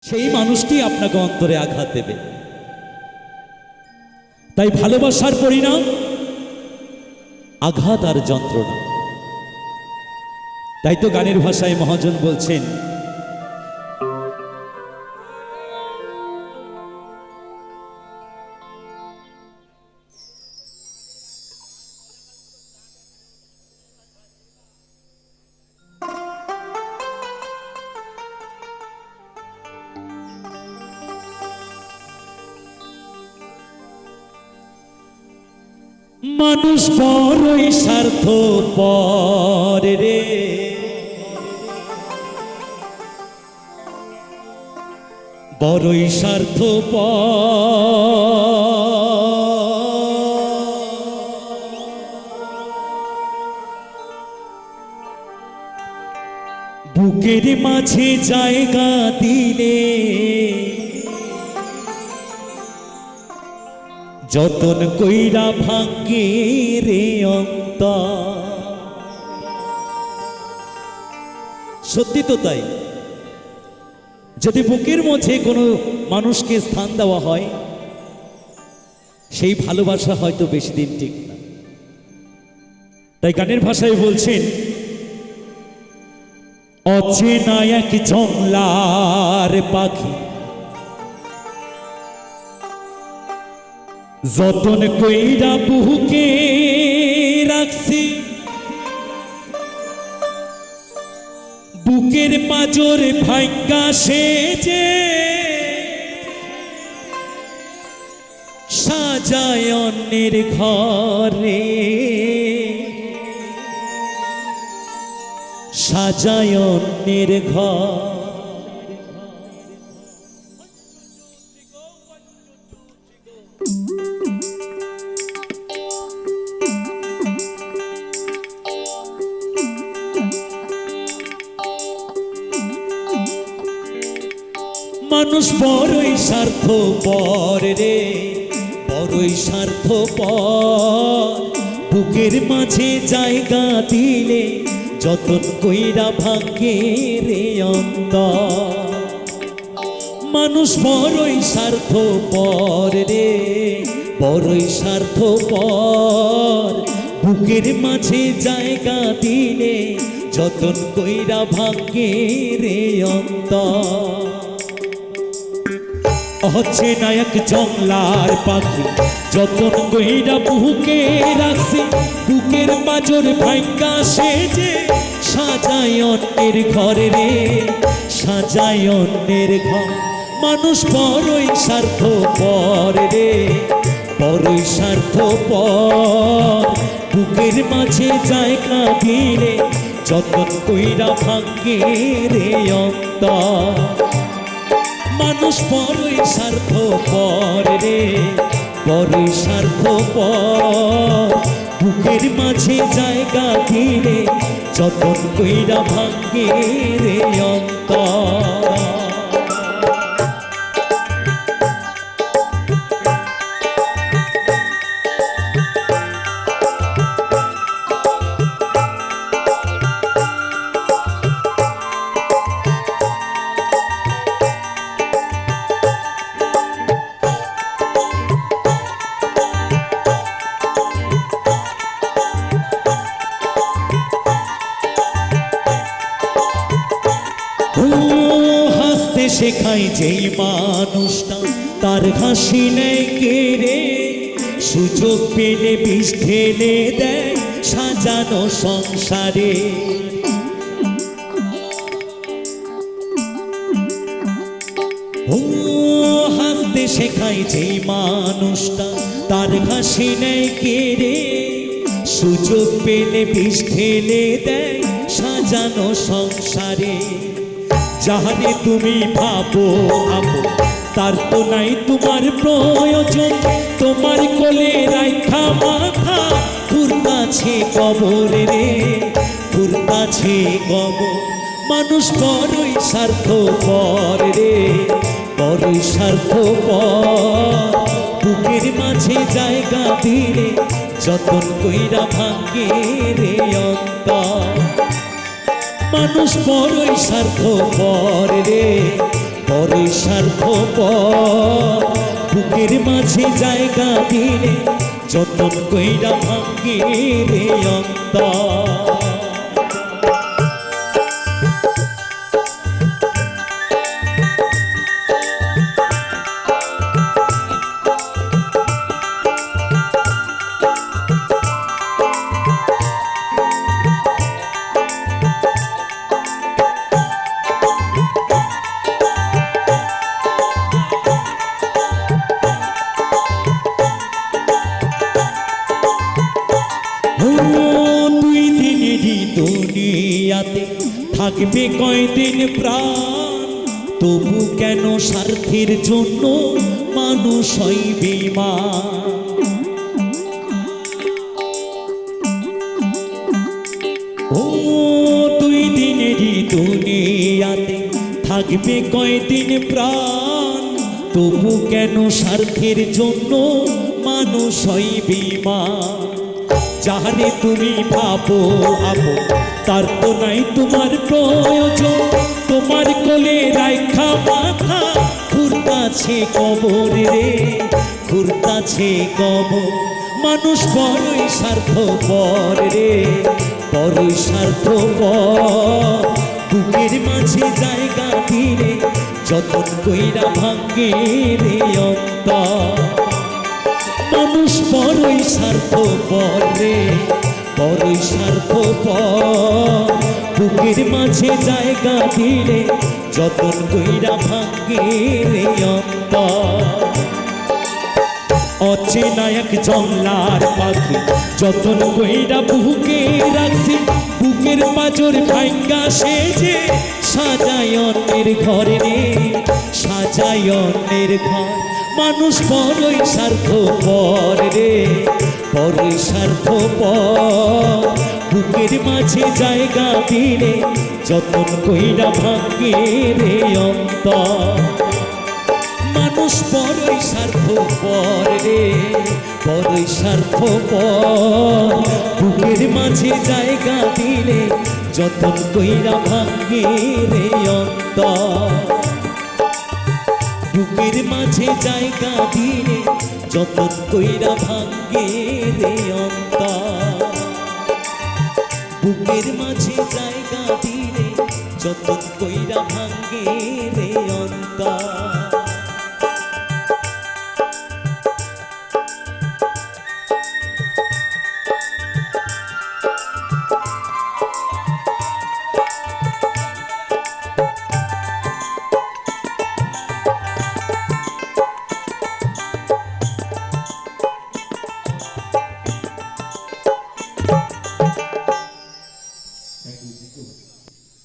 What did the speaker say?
সেই মানুষটি আপনাকে অন্তরে আঘাত দেবে। তাই ভালোবাসার পরিণাম আঘাত আর যন্ত্রণা। তাই তো গানের ভাষায় মহাজন বলছেন, মানুষ বড়ই স্বার্থপর রে, বড়ই স্বার্থপর। বুকের মাঝে জায়গা দিলে যতন কইরা ভাঙ্গে রে অন্তর। সত্যি তো তাই, যদি বুকের মধ্যে কোনো মানুষকে স্থান দেওয়া হয়, সেই ভালোবাসা হয়তো বেশি দিন টিকে না। তাই গানের ভাষায় বলছেন, অচেনা এক জংলার পাখি যতন কইরা বুকে রাখছি, বুকের পাজর ভাঙ্গা সেজে সাজায় অন্যের ঘরে, সাজায় অন্যের ঘর। মানুষ বড়ই স্বার্থপর রে, বড়ই স্বার্থপর। বুকের মাঝে জায়গা দিলে যতন কইরা ভাঙ্গে রে অন্তর। মানুষ বড়ই স্বার্থপর রে, বড়ই স্বার্থপর। বুকের মাঝে জায়গা দিলে যতন কইরা ভাঙ্গে রে অন্তর। অচেনা এক জংলার পাখি যতন কইরা বুকে রাখছি, বুকের পাজর ভাঙ্গা সেজে সাজায় অন্যের ঘরে রে, সাজায় অন্যের ঘর। মানুষ বড়ই স্বার্থপর রে, বড়ই স্বার্থপর। বুকের মাঝে জায়গা দিলে যতন কইরা ভাঙ্গে রে অন্তর। মানুষ বড়ই স্বার্থপর রে, বড়ই স্বার্থপর। বুকের মাঝে জায়গা দিলে যতন কইরা ভাঙ্গে রে অন্তর। হাসতে শেখায় যেই মানুষটা, তার হাসি নেই কেড়ে। সুযোগ পেলে বিষ ঢেলে দেয় সাজানো সংসারে। হাসতে শেখায় যেই মানুষটা, তার হাসি নেই কেড়ে। সুযোগ পেলে বিষ ঢেলে দেয় সাজানো সংসারে। যাহারে তুমি ভাবো আপন, তার তো নাই তোমার প্রয়োজন। তোমার কোলে রাইখা মাথা তোর কাছে কবর রে, তোর কাছে কবর। মানুষ বড়ই স্বার্থপর রে, বড়ই স্বার্থপর। বুকের মাঝে জায়গা দিলে যতন কইরা ভাঙ্গে রে অন্তর। মানুষ বড়ই স্বার্থপর রে, বড়ই স্বার্থপর। বুকের মাঝে জায়গা দিলে যতন কইরা ভাঙ্গে রে অন্তর। দুই দিনেরই দুনিয়াতে থাকবে কয়দিন প্রাণ, তবু কেন স্বার্থের জন্য মানুষ হয় বেঈমান। ও দুই দিনেরই দুনিয়াতে থাকবে কয়দিন প্রাণ, তবু কেন স্বার্থের জন্য মানুষ হয় বেঈমান। যাহারে তুমি ভাবো আপন তার তো নাই তোমার প্রয়োজন, তোমার কোলে রাইখা মাথা ঘুরতাছে কবর রে, ঘুরতাছে কবর। মানুষ বড়ই স্বার্থপর রে, বড়ই স্বার্থপর। বুকের মাঝে জায়গা দিলে যতন কইরা ভাঙ্গে রে অন্তর। মানুষ বড়ই স্বার্থপর রে, বড়ই স্বার্থপর। বুকের মাঝে জায়গা দিলে যতন কইরা ভাঙ্গে রে অন্তর। অচেনা এক জংলার পাখি যতন কইরা বুকে রাখছি, বুকের পাঁজর ভাঙ্গা সেজে সাজায় অন্যের ঘরে রে, সাজায় অন্যের ঘর। মানুষ বড়ই স্বার্থপর রে, বড়ই স্বার্থপর। বুকের মাঝে জায়গা দিলে যতন কইরা ভাঙ্গে রে অন্তর। মানুষ বড়ই স্বার্থপর রে, বড়ই স্বার্থপর। বুকের মাঝে জায়গা দিলে যতন কইরা ভাঙ্গে রে অন্তর। বুকের মাঝে জায়গা দিলে যতন কইরা ভাঙ্গে রে অন্তর। বুকের মাঝে জায়গা দিলে যতন কইরা ভাঙ্গে রে অন্তর।